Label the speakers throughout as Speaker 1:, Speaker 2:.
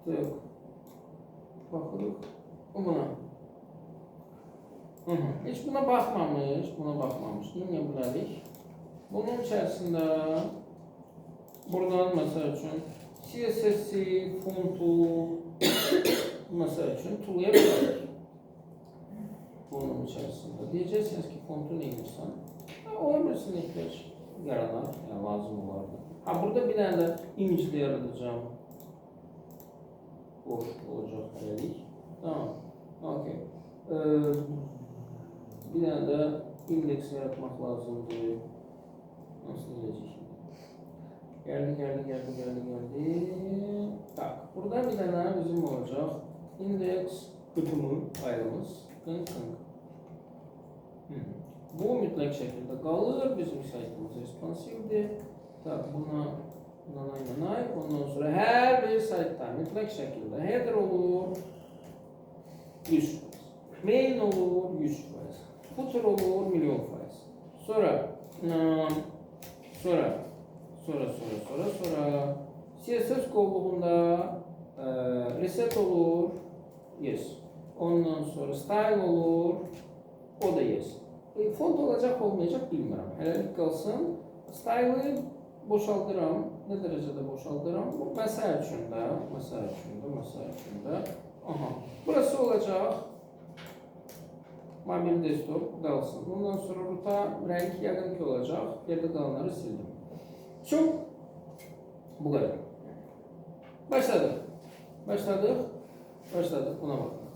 Speaker 1: Çıxdıq. Baxırıq. Buna. Heç buna baxmamış. Niyə bilərik? Bunun içərisində buradan məsəl üçün CSS, fontu məsəl üçün tulaya bilərik. Bunun içərisində. Deyəcəksiniz ki, fontu neymişsən? Ola bilsin ehtiyac yaranar, yəni lazım olardı. Burada bir dənə də imicli yaradacağım. Boş olacaq hələlik. Tamam. Okay. Bir dənə də indeks yaratmaq lazımdır. Nasıl edəcək şimdi? Gəldi. Tak. Burada bir dənə bizim olacaq. Indeks kutumu ayrımız. Bu mütləq şəkildə qalır. Bizim saytımız responsivdir. Tak, buna nanay. Ondan sonra hər bir saytda mütləq şəkildə header olur 100%. Main olur 100%. Footer olur 1.000.000%. Sonra CSS qovluğunda reset olur. Yes. Ondan sonra style olur. O da yes. Font olacaq, olmayacaq bilmirəm. Hələlik qalsın. Style'ı boşaldıram. Ne dərəcədə boşaldıram? Bu məsəl üçün də. Aha. Burası olacaq. Mobil desktop qalsın. Bundan sonra ruta rəng yəqin ki olacaq. Yerdə qalanları sildim. Çok. Bu qədər. Başladıq. Buna baxaq.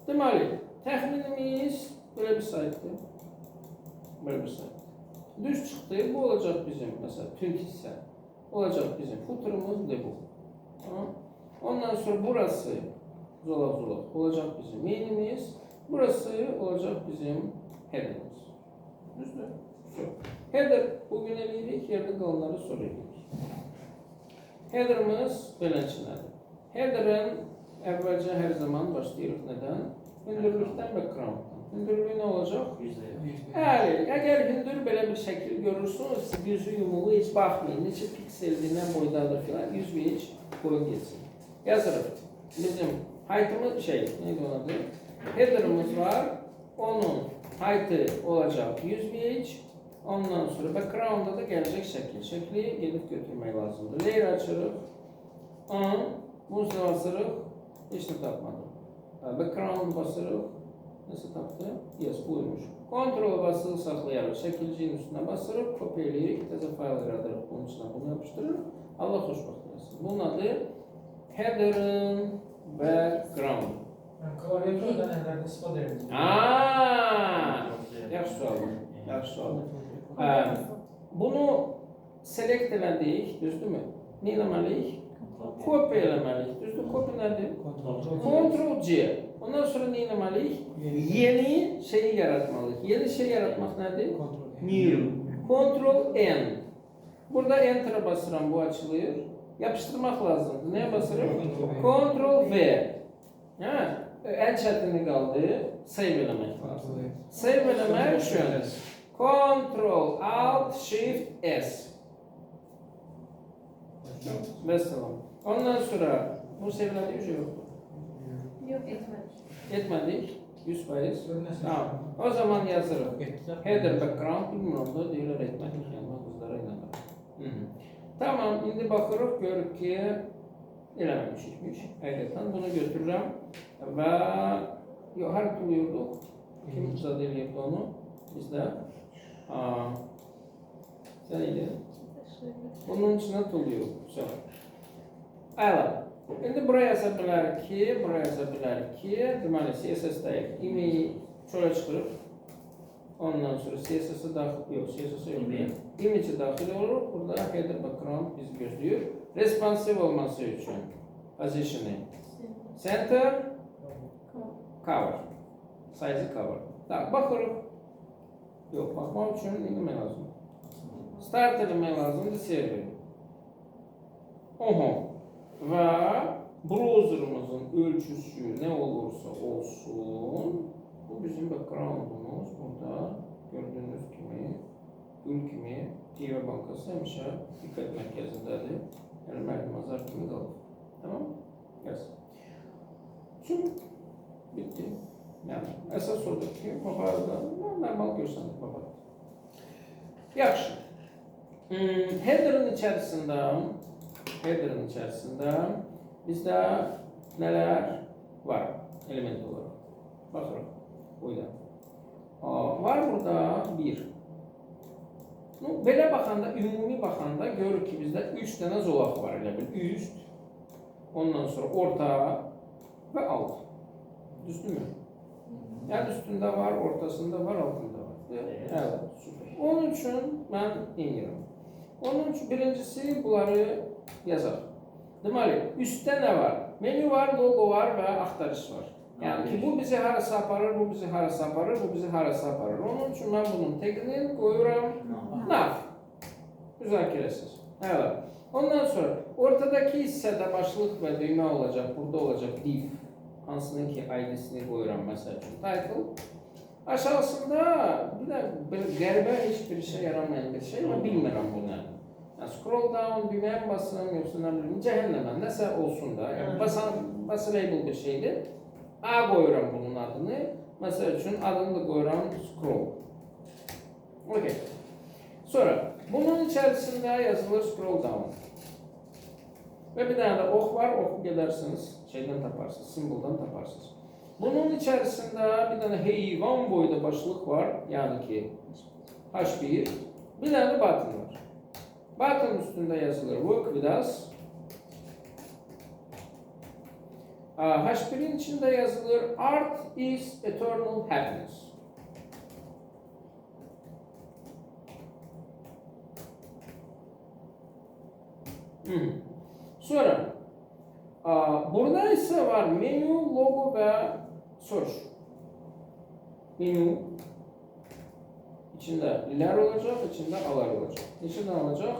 Speaker 1: Deməli, təxminimiz belə bir saytdır. Düz çıxdı. Bu olacaq bizim, məsələn, tüm hissə. Olacaq bizim footerımız da bu. Ondan sonra burası zolaq olacaq bizim mainimiz. Burası olacaq bizim headerimiz. Düzdür? Header bugün eləyirik, yerdə qalanları sonra eləyirik. Headerimiz beləçinədir. Headerin əvvəlcə hər zaman başlayırıq nədən? Hündürlükdən backgrounddan. Hündürlüğü nə olacaq? Əgər hündür belə bir şəkil görürsünüz, yüzü yumulu heç baxmayın. Neçə pikseldir, nə boydadır filan, 100 inç boyun geçsin. Yazırıq. Bizim height'ımız neydi onun adı? Header'ımız var. Onun height'ı olacaq 100 inç. Ondan sonra background'da da gələcək şəkil. Şəkli gedib götürmək lazımdır. Layer açırıq. Bunu basırıq. Heç nə tapmadım. Background basırıq. Nəsə tapdı? Yes, buymuş. Ctrl basılı saxlayarıq. Şəkilciyin üstünə basırıq. Kopya eləyirik. Təzə fayl yaradırıq. Bunun içinə bunu yapışdırırıq. Allah xoşbəxt eləsin. Bunun adı Header'ın background.
Speaker 2: Klaviaturada nələrdə istifadə edilir?
Speaker 1: Yaxşı sualdır. Bunu select elədik, düzdürmü? Nə eləməliyik? Kopya eləməliyik. Düzdür, kopya nədir? Ctrl-C. Ondan sonra nə eləməliyik? Yeni şeyi yaratmalıyıq. Yeni şey yaratmaq nədir? New. Ctrl-N. Burada Enter'a basıram, bu açılır. Yapışdırmaq lazımdır. Nəyə basırıq? Ctrl-V. Ən çətini qaldı. Save eləmək lazım. Save eləmək üçün Ctrl-Alt-Shift-S. Vəssalam. Ondan sonra bunu save elədik, yoxdur.
Speaker 3: Yox, etmədik.
Speaker 1: Etmədik, 100%. Tamam. O zaman yazırıq. Header background, bilmirəm da deyirlər etmədik. Yəni, qızlara inanırıq. Tamam, indi baxırıq, görürük ki, eləməmişikmiş. Həqiqətən bunu götürürəm və hər tuluyurduq. Kim zad eləyirdi onu? Bizdə. Sən eləyir. Bunun içinə tuluyuruq. Əla. İndi buraya yaza bilərik ki, deməli, CSS-dəyik. İmeyi çölə çıxırıq. Ondan sonra CSS-i daxil, yox, CSS-i yox deyil. İmeci daxil olur. Burada header background bizi gözləyir. Responsive olması üçün position'ı center, cover. Size cover. Tak, baxırıq. Yox, baxmaq üçün eləmək lazım. Start eləmək lazımdır server. Və browserımızın ölçüsü nə olursa olsun, bu bizim backgroundumuz. Burada gördüyünüz kimi, gül kimi TV bankası həmişə diqqət mərkəzindədir. Yəni, məlumatlar kimi qalır. Tamam? Yes. Bitti. Yani əsas odur ki, papağada normal görsənir papağada. Yaxşı. Header'ın içərisində bizdə nələr var element olaraq? Baxırıq. Buyda. Var burada bir. Belə baxanda, ümumi baxanda görürük ki, bizdə 3 dənə zolaq var. Elə bir üst, ondan sonra orta və alt. Düzdürmü? Yəni üstündə var, ortasında var, altında var. Evet, süper. Onun üçün mən ingirim. Onun üçün birincisi bunları yazaq. Deməli, üstdə nə var? Menü var, logo var və axtarış var. Yəni ki, bu bizi harasa aparır, bu bizi harasa aparır, bu bizi harasa aparır. Onun üçün mən bunun tekini qoyuram nav. Müzakirəsiz. Evet. Ondan sonra ortadakı hissədə başlıq və düymə olacaq, burada olacaq div. Hansının ki ID-sini qoyuram məsəl üçün. Title. Aşağısında bir də qəribə heç bir şey yaramayan bir şey, mən bilmirəm bu nə. Yəni, scroll down, düyməyə basıram, yoxsa nə bilim, cəhənnəmə, nəsə olsun da. Yəni, basılable bir şeydir. A qoyuram bunun adını. Məsəl üçün adını da qoyuram scroll. Okay. Sonra bunun içərisində yazılır scroll down. Və bir dənə də ox var, oxu gedərsiniz, şeydən taparsınız, simvoldan taparsınız. Bunun içərisində bir dənə heyvan boyda başlıq var, yəni ki H1. Bir dənə də button var. Button üstündə yazılır work with us. H1'in içində yazılır art is eternal happiness. Sonra burada ise var menü, logo ve search. Menü içinde iler olacak, içinde alar olacak. Neçeden olacak?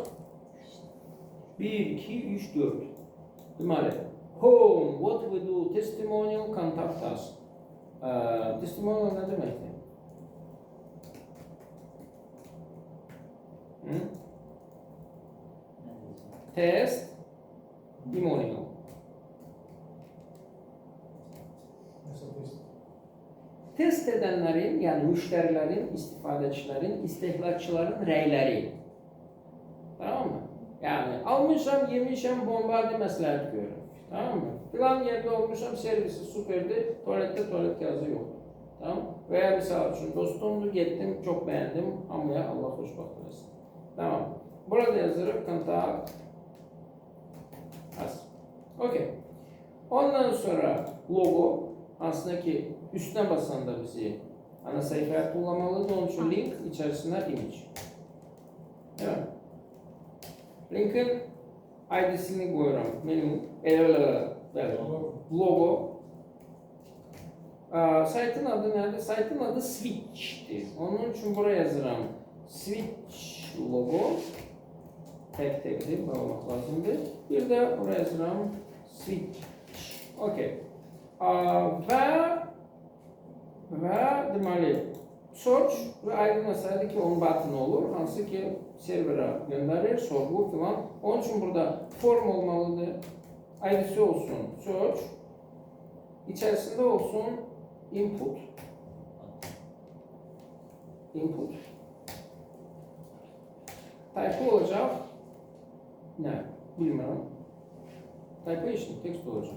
Speaker 1: 1, 2, 3, 4. Deməli, home, what we do, testimonial, contact us. Testimonial ne demektir? Testimonial. Test edenlerin, yani müşterilerin, istifadecilerin, istehlakçıların rəyləri. Tamam mı? Yani almışam, yemişam, bombardı məsləhət görürüm. Tamam mı? Filan yerde olmuşam, servisi süperdi, tuvalette tuvalet kağıdı yoktu. Tamam mı? Veya misal için dostumdu, gittim, çok beğendim, amaya Allah hoşbaxt versin. Tamam mı? Burada yazırım, kontakt. Az. Okey. Ondan sonra logo, aslında ki üstüne basan da bizi ana sayfaya kullanmalıdır. Onun için link içerisinde image. Evet. Link'in ID'sini koyuyorum. Menü, logo. Saytın adı nerede? Saytın adı Switch'tir. Onun için buraya yazıram. Switch logo. Tek bağlamak lazımdır. Bir de buraya yazıram. Switch. Okey. Və deməli search və aydın məsələdir ki, onun button olur, hansı ki serverə göndərir, sorğu filan. Onun üçün burada form olmalıdır. ID'si olsun search, içərisində olsun input. Type olacaq. Nə? Bilmirəm. Type işte text olacaq.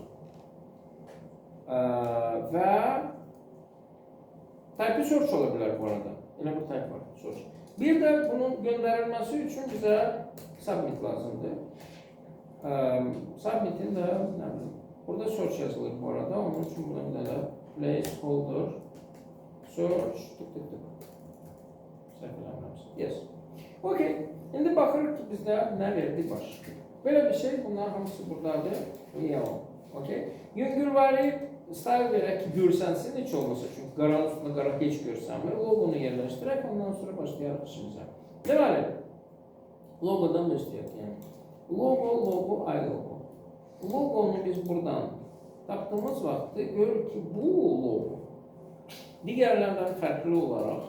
Speaker 1: Və type search ola bilər bu arada. Elə bir type var, search. Bir də bunun göndərilməsi üçün bizə submit lazımdır. Submit'in də nə bilim, burada search yazılır bu arada. Onun üçün buradan bir dənə placeholder search səhvələmirəmsə. Yes. Okey. İndi baxırıq ki, bizdə nə verdi baş. Belə bir şey, bunlar hamısı buradadır. Yalan. Okey. Yüngülvari style verək ki, görsənsin heç olmasa. Çünki qaranın üstündə qara heç görsənmir. Logonu yerləşdirək, ondan sonra başlayarıq işimizə. Deməli, logodan başlayaq. Yəni. Logo, iLogo. Logonu biz buradan tapdığımız vaxtı görürük ki, bu logo digərlərdən fərqli olaraq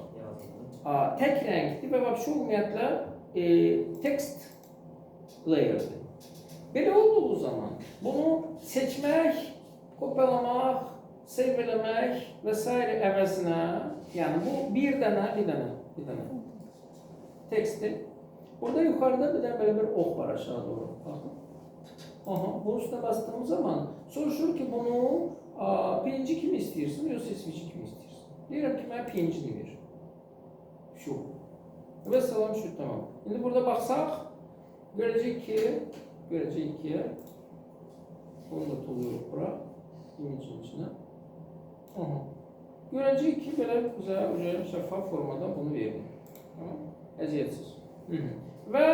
Speaker 1: tək rəngdir və ümumiyyətlə text layer'dir. Belə olduğu zaman bunu seçmək, kopyalamaq save eləmək və s. əvəzinə, yəni bu bir dənə. Tekstdir. Burada yuxarıda bir dənə belə bir ox var aşağı doğru. Baxın. Aha, bunun üstünə bastığımız zaman soruşur ki, bunu PNG kimi istəyirsin, yoxsa SVG kimi istəyirsin? Deyirəm ki, mənə PNG-ni ver. Şu. Və salam şu, tamam. İndi burada baxsaq, görəcək ki, bunu da tuluyoruz bura, imicin içine. Aha. Görəcək ki, belə bizə şəffaf formada bunu verdim. Tamam. Əziyyətsiz. Və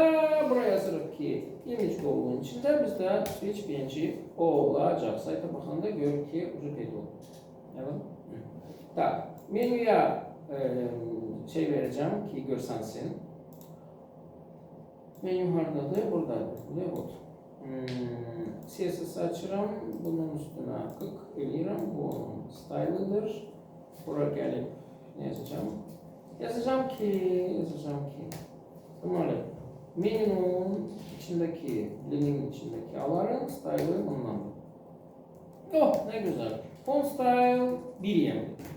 Speaker 1: buraya yazırıq ki, image qovluğun içində bizdə switch PNG olacaq. Sayta baxanda görür ki, ucu peyda olur. Tak, menüyə şey verəcəm ki, görsənsin. Menü haradadır? Buradadır. Layout. CSS açıram, bunun üstünə qıq eləyirəm, bu onun style'ıdır. Bura gəlib, nə yazacağım? Yazacağım ki, deməli, menünün içindəki, linin içindəki aların style'ı bundandır. Oh, nə gözəl. Font style 1 yemdir.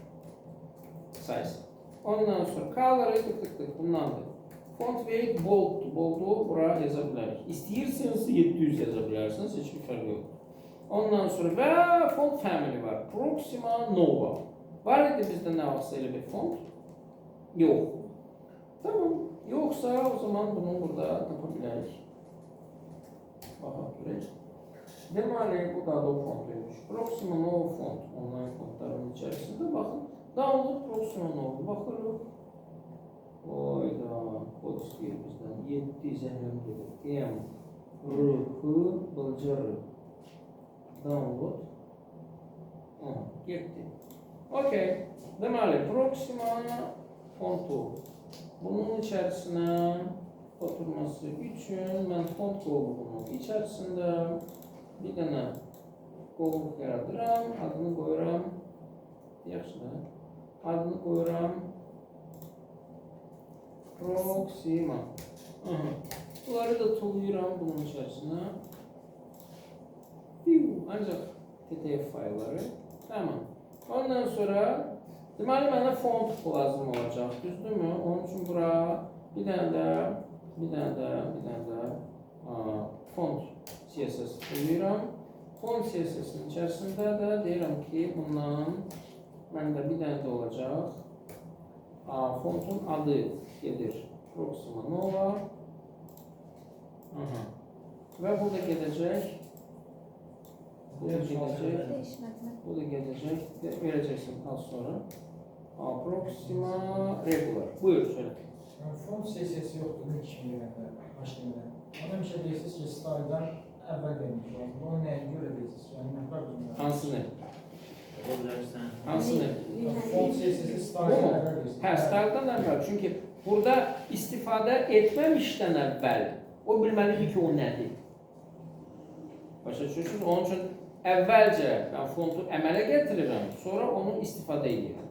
Speaker 1: Size. Ondan sonra color'ı tık bundandır. Font weight bold'u bura yaza bilərik. İstəyirsiniz 700 yaza bilərsiniz, heç bir fərqi yox. Ondan sonra və font family var. Proxima Nova. Var idi bizdə nə vaxtsa elə bir font? Yox. Tamam. Yoxsa o zaman bunu burada tapa bilərik. Baxa görək. Deməli, bu da o fontluymuş. Proxima Nova font. Online fontların içərisində baxın. Download Proxima Nova. Baxırıq. Oyda, kod istəyir bizdən. 7 zəhləm gedir. M, R, H, bılca R. Download. Getdi. Okey. Deməli, Proxima fontu. Bunun içərisinə oturması üçün mən font qovluğunun içərisində bir dənə qovluq yaradıram. Adını qoyuram. Yaxşı da. Adını qoyuram. Proxima. Bunları da tuluyuram bunun içərisinə. Ancaq TTF faylları. Tamam. Ondan sonra deməli mənə font lazım olacaq. Düzdürmü? Onun üçün bura bir dənə də font CSS tuluyuram. Font CSS-in içərisində də deyirəm ki, bundan məndə bir dənə də olacaq. Fontun adı gedir Proxima Nova. Və bu da gedəcək. Bu da gedəcək. Verəcəksin az sonra. Proxima regular. Buyur, söyle.
Speaker 2: Font CSS yoxdur, ne kimi yerində, başlayında. Ona bir şey deyirsiniz ki, style'dan əvvəl vermiş lazım. Onu nəyə görə deyirsiniz? Yəni, nəfər qızımlar.
Speaker 1: Hansı ne? Hansı ne?
Speaker 2: Font CSS style'dan əvvəl deyirsiniz.
Speaker 1: Hə, style'dan əvvəl. Çünki burada istifadə etməmişdən əvvəl o bilməlidir ki, o nədir. Başa düşürsünüz? Onun üçün əvvəlcə mən fontu əmələ gətirirəm, sonra onu istifadə edirəm.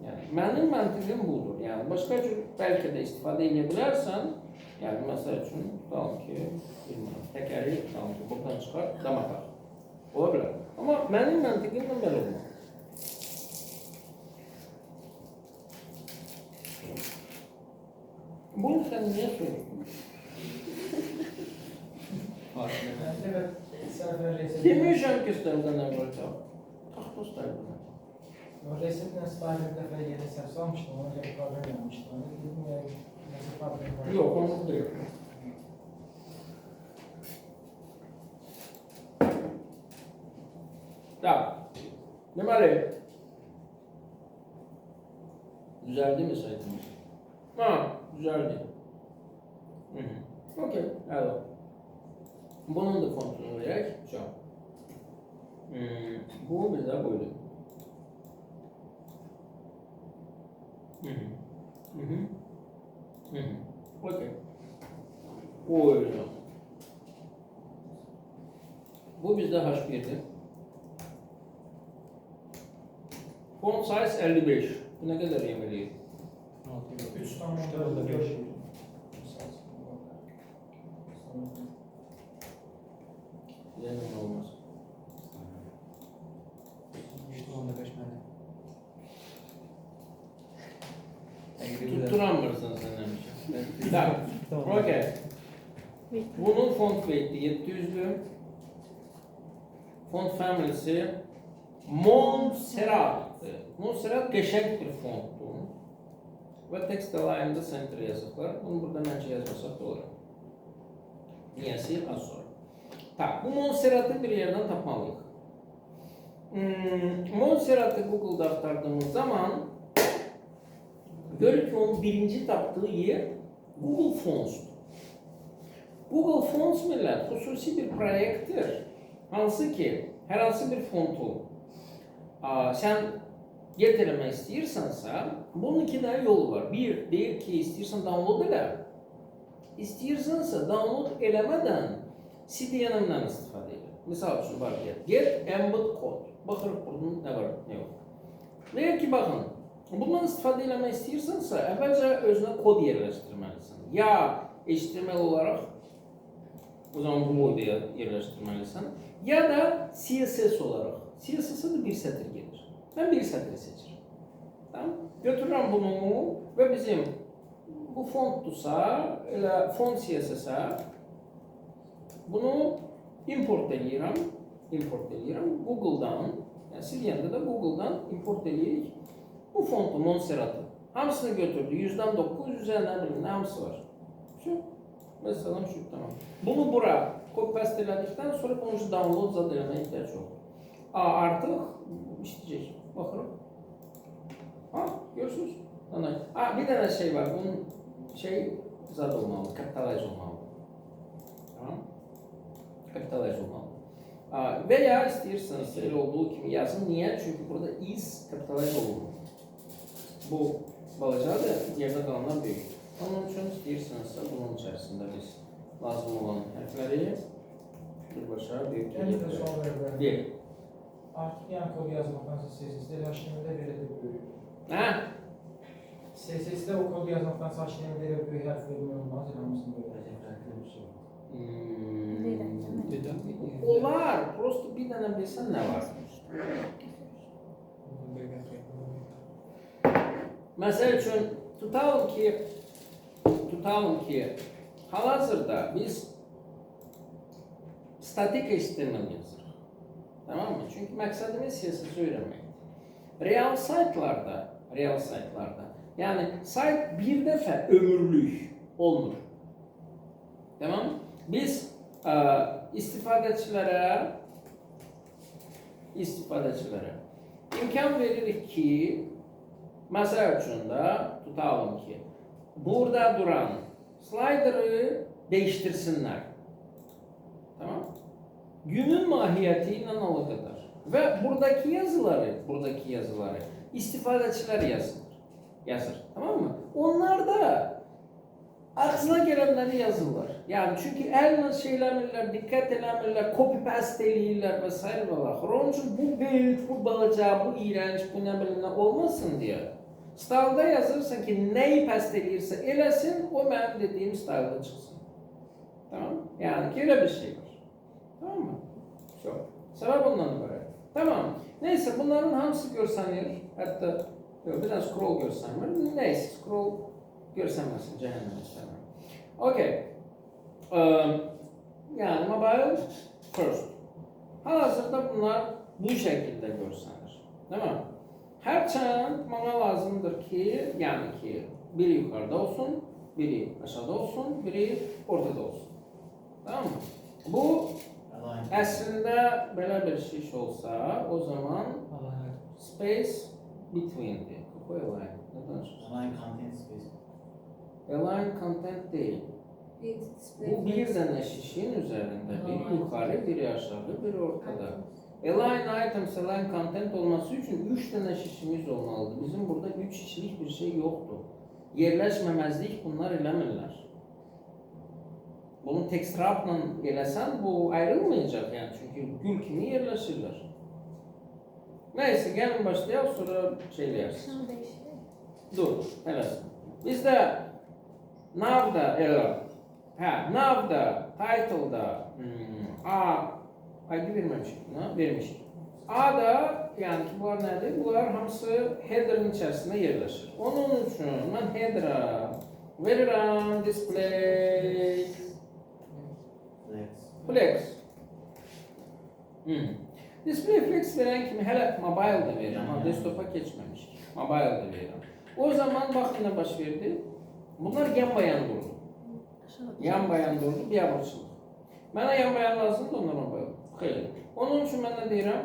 Speaker 1: Yəni, mənim məntiqim budur. Yəni, başqa cür bəlkə də istifadə edə bilərsən, yəni, məsəl üçün, tutalım ki, təkəri, tutalım ki, buradan çıxar, dama tax. Ola bilər. Amma mənim məntiqimlə belə olmaq. Bunu sən niyə söylüyorsun?
Speaker 2: Evet, səhvən reset.
Speaker 1: Deməyəcəm ki, stəldən əvvəl çal. Taxta stəldən.
Speaker 2: Resetle style bir dəfə yeni səhv salmışdım, ona görə problem yapmışdım. Dedim, nəsə problem var.
Speaker 1: Yox, onu da yox. Tak. Deməli, düzəldi mi saytımız? Ha, düzəldi. Okey, əla. Bunun da fontunu verək. Bu bizdə buydu. Okey. Buydu. Bu bizdə H1'dir. Font size 55. Bu nə qədər yemeliyir?
Speaker 2: 3,5.
Speaker 1: Yeniden olmaz. Tutturamırsan sen demişim. Tamam. Okey. Bunun font weight'i 700'lü. Font family'si Montserrat. Montserrat qəşəng bir fontdur. Və text align-da center yazıqlar. Bunu burada məncə yazmasaq da olur. Niyəsi az sonra. Tak, bu Montserrat'ı bir yerden tapmalıyıq. Montserrat'ı Google'da aktardığımız zaman görür ki onun birinci tapdığı yer Google Fonts'dur. Google Fonts millət xüsusi bir proyektdir. Hansı ki, hər hansı bir fontu sən get eləmək istəyirsənsə, bunun iki dənə yolu var. Bir, deyir ki, istəyirsən download elə. İstəyirsənsə download eləmədən CDN-dən istifadə edir. Misal üçün var deyək, get embed code. Baxırıq bunun nə var, nə yox. Deyək ki, baxın, bundan istifadə eləmək istəyirsənsə, əvvəlcə özünə kod yerləşdirməlisən. Ya HTML olaraq, o zaman bu boyda yerləşdirməlisən, ya da CSS olaraq. CSS-ə də bir sətir gelir. Mən bir sətiri seçirim. Tamam? Götürürəm bunu və bizim bu fontdursa, elə font CSS-ə bunu import edirəm Google'dan, yəni CDN-də də Google'dan import edirik. Bu fontu Montserrat'ı hamısını götürdü. 100'den 900 ne bileyim, ne hamısı var. Şu, mesela şu tamam. Bunu bura copy paste elədikdən sonra bunu download zad eləməyə ihtiyac yoxdur. Artıq işləyəcək. Baxırıq. Görürsünüz? Bir dənə şey var. Bunun zad olmalı, kapitalize olmalı. Tamam? Kapitalize olmalı. Veya istəyirsiniz elə olduğu kimi yazın. Niyə? Çünki burada is kapitalize olunur. Bu balacadır, yerdə qalanlar böyük. Onun üçün istəyirsinizsə bunun içərisində biz lazım olan hərfləri birbaşa böyük
Speaker 2: deyil. Artıq yan kod yazmaqdansa CSS-də HTML-də belə də böyük. CSS-də o kod yazmaqdansa HTML-də elə böyük hərf vermək olmaz, hamısını böyük.
Speaker 1: Olar, prosto bir dənə bilsən nə var? Məsəl üçün, tutalım ki, hal-hazırda biz statik HTML yazırıq. Tamam mı? Çünki məqsədimiz CSS-i öyrənməkdir. Real saytlarda, yəni sayt bir dəfə ömürlük olmur. Tamam mı? Biz istifadəçilərə imkan veririk ki, məsəl üçün də tutalım ki, burada duran slayderı değiştirsinlər. Tamam? Günün mahiyyəti ilə əlaqədar. Və buradaki yazıları istifadəçilər yazır. Tamam mı? Onlar da ağzına gələnləri yazırlar. Yani çünkü əllə şeyləmirlər, diqqət eləmirlər, copy paste eləyirlər və s. Onun üçün bu böyük, bu balaca, bu iğrənc, bu nə bilim nə olmasın deyə. Stylda yazırsan ki, nəyi paste eləyirsə eləsin, o mənim dediyim stylda çıxsın. Tamam? Yani ki, elə bir şey var. Tamam mı? Çok. Səbəb ondan ibarət. Tamam. Neyse, bunların hamısı görsənir. Hətta bir dənə scroll görsənmir. Neyse, scroll görsənməsin, cəhənnəm istəməm. Okay. Yani mobile first. Hal-hazırda bunlar bu şekilde görsənir. Değil mi? Hərçənd mənə lazımdır ki, yəni ki, biri yukarıda olsun, biri aşağıda olsun, biri ortada olsun. Tamam mı? Bu əslində belə bir şey olsa, o zaman space between'dir. Koy align.
Speaker 4: Align content space.
Speaker 1: Align content değil. Bu bir dənə şişin üzərində, biri yukarı, biri aşağı, biri ortada. Align items, align content olması üçün 3 dənə şişimiz olmalıdır. Bizim burada 3 şişilik bir şey yoxdur. Yerləşməməzlik bunlar eləmirlər. Bunu text wrap'la eləsən bu ayrılmayacaq yəni çünki gül kimi yerləşirlər. Neyse gəlin başlayaq sonra şey eləyirsiniz. Dur, eləsin. Bizdə navda navda, title'da ID verməmişik, vermişik. A da, yəni ki, bunlar nədir? Bunlar hamısı header'ın içərisində yerləşir. Onun üçün mən header'a verirəm display flex. Display flex verən kimi hələ mobile da verirəm, amma desktop'a keçməmiş. Mobile da verirəm. O zaman bax nə baş verdi? Bunlar yan-bayan durdu. Yan-bayan durdu, biabırçılıq. Mənə yan-bayan lazımdır, onlar mobile. Xeyr. Onun üçün mən nə deyirəm?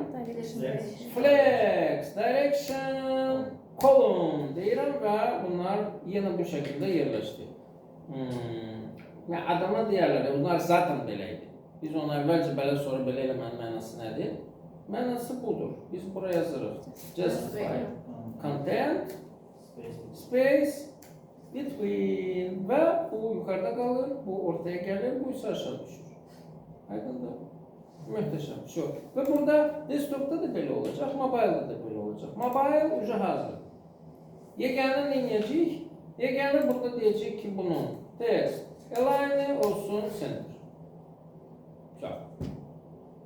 Speaker 1: Flex, direction, column deyirəm və bunlar yenə bu şəkildə yerləşdi. Yəni adama deyərlər, bunlar zaten belə idi. Biz onu əvvəlcə belə, sonra belə eləmənin mənası nədir? Mənası budur. Biz buraya yazırıq. Justify, content, space, between və bu yuxarıda qalır, bu ortaya gəlir, bu isə aşağı düşür. Aydındır? Möhtəşəm. Və burada desktopda da belə olacaq, mobile'da da belə olacaq. Mobile uca hazır. Yeganə nə edəcəyik? Yeganə burada deyəcək ki, bunun text align olsun center.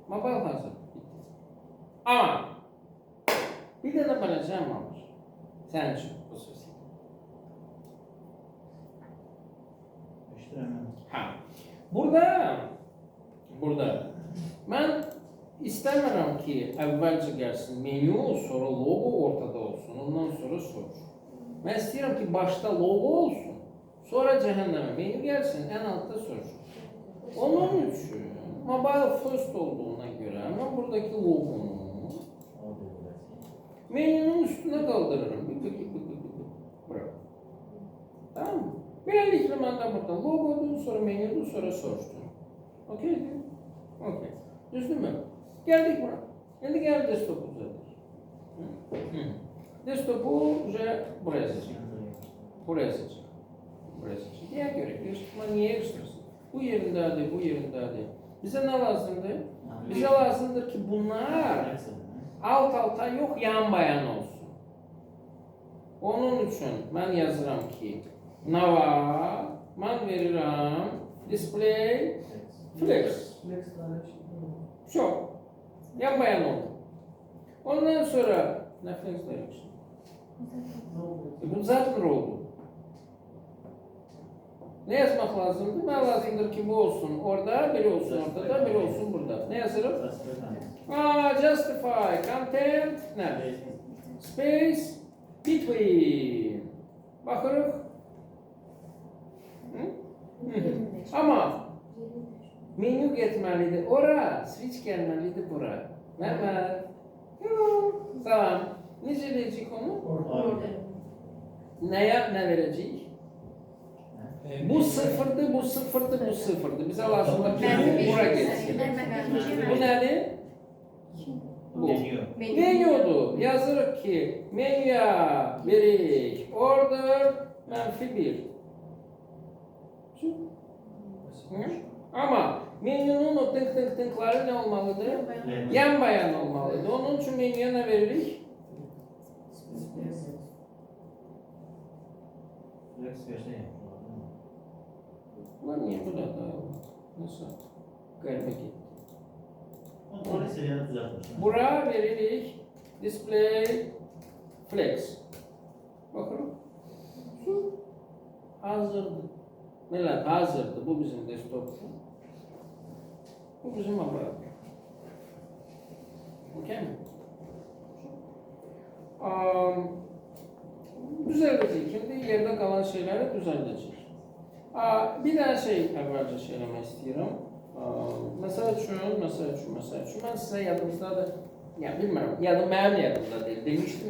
Speaker 1: Mobile hazır. Amma bir dənə bələcəm var. Sənin üçün bu sözü. Burada mən istəmirəm ki, əvvəlcə gəlsin menyu, sonra logo ortada olsun, ondan sonra soruş. Mən istəyirəm ki, başda logo olsun, sonra cəhənnəmə menyu gəlsin, ən altda soruş. Onun üçün mobile first olduğuna görə mən buradakı logonu menyunun üstünə qaldırırım. Bura. Tamam mı? Beləliklə məndə burada logodur, sonra menyudur, sonra soruşdur. Okeydir? Okey. Düzdürmü? Gəldik bura. İndi gəl desktopu düzəldir. Desktopu buraya yazacaq. Buraya yazacaq. Buraya yazacaq. Niyə görə? Desktopu niyə göstərsin? Bu yerindədir, bu yerindədir. Bizə nə lazımdır? Bizə lazımdır ki, bunlar alt-alta yox, yan-bayan olsun. Onun üçün mən yazıram ki, nava, mən verirəm display flex. Çox. Yan-bayan oldu. Ondan sonra nə flex direction? Bu zaten oldu. Ne yazmaq lazımdır? Mən lazımdır ki, bu olsun orada, biri olsun ortada, biri olsun burada. Ne yazırım? Justify, content, nə? Space, between. Baxırıq. Amma menyu getməlidir ora, switch gəlməlidir bura. Məhməd. Salam. Necə edəcəyik onu? Nəyə nə verəcəyik? Bu sıfırdı, bu sıfırdı, bu sıfırdı. Bize lazımdır ki bu bura geçsin. Bu nədir? Bu. Menyudur. Yazırıq ki, menyuya veririk. Order -1. Ama menyunun o tınk-tınk-tınkları ne olmalıdır? Yan-bayan olmalıdır. Onun için menyuya ne veririk? Ulan niye bu da nasıl? Qəribə getdi. Bura veririk display flex. Baxırıq. Hazırdır. Millet hazırdır. Bu bizim desktopumuz. Bu bizim aparat. Okey mi? Düzəldəcək. Şimdi yerdə qalan şeyləri düzəldəcək. Bir dənə şey əvvəlcə eləmək istəyirəm. Məsəl üçün, mən sizə yadımızdadır. Yəni bilmirəm, mənim yadımda deyil. Demişdim.